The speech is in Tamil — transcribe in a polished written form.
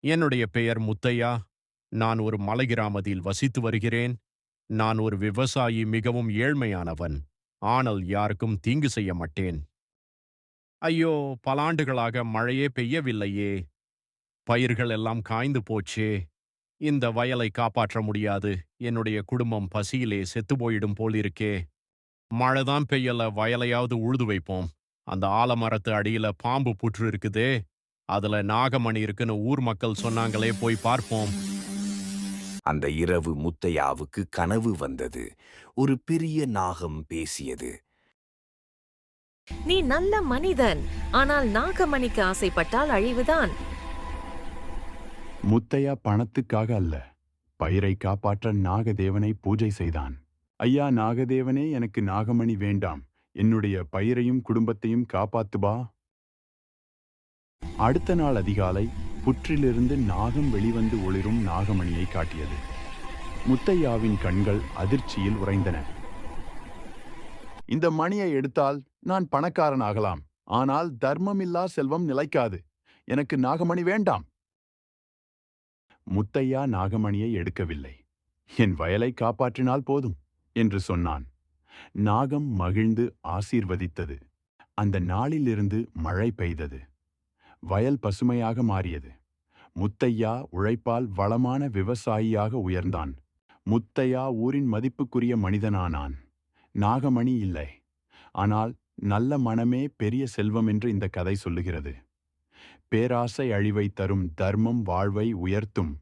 என்னுடைய பெயர் முத்தையா. நான் ஒரு மலை கிராமத்தில் வசித்து வருகிறேன். நான் ஒரு விவசாயி, மிகவும் ஏழ்மையானவன். ஆனால் யாருக்கும் தீங்கு செய்ய மாட்டேன். ஐயோ! பல ஆண்டுகளாக மழையே பெய்யவில்லையே! பயிர்கள் எல்லாம் காய்ந்து போச்சே! இந்த வயலை காப்பாற்ற முடியாது. என்னுடைய குடும்பம் பசியிலே செத்துப் போயிடும் போலிருக்கே! மழை தான் பெய்யல, வயலையாவது உழுது வைப்போம். அந்த ஆலமரத்து அடியில பாம்பு புற்று இருக்குதே! அதுல நாகமணி இருக்குன்னு ஊர் மக்கள் சொன்னாங்களே, போய் பார்ப்போம். அந்த இரவு முத்தையாவுக்கு கனவு வந்தது. ஒரு பெரிய நாகம் பேசியது. நீ நல்ல மனிதன், ஆனால் நாகமணிக்கு ஆசைப்பட்டால் அழிவுதான். முத்தையா பணத்துக்காக அல்ல, பயிரை காப்பாற்ற நாகதேவனை பூஜை செய்தான். ஐயா நாகதேவனே, எனக்கு நாகமணி வேண்டாம். என்னுடைய பயிரையும் குடும்பத்தையும் காப்பாத்துபா. அடுத்த நாள் அதிகாலை புற்றிலிருந்து நாகம் வெளிவந்து ஒளிரும் நாகமணியை காட்டியது. முத்தையாவின் கண்கள் அதிர்ச்சியில் உறைந்தன. இந்த மணியை எடுத்தால் நான் பணக்காரன் ஆகலாம். ஆனால் தர்மமில்லா செல்வம் நிலைக்காது. எனக்கு நாகமணி வேண்டாம். முத்தையா நாகமணியை எடுக்கவில்லை. என் வயலை காப்பாற்றினால் போதும் என்று சொன்னான். நாகம் மகிழ்ந்து ஆசீர்வதித்தது. அந்த நாளிலிருந்து மழை பெய்தது. வயல் பசுமையாக மாறியது. முத்தையா உழைப்பால் வளமான விவசாயியாக உயர்ந்தான். முத்தையா ஊரின் மதிப்புக்குரிய மனிதனானான். நாகமணி இல்லை, ஆனால் நல்ல மனமே பெரிய செல்வம் என்று இந்த கதை சொல்லுகிறது. பேராசை அழிவை தரும், தர்மம் வாழ்வை உயர்த்தும்.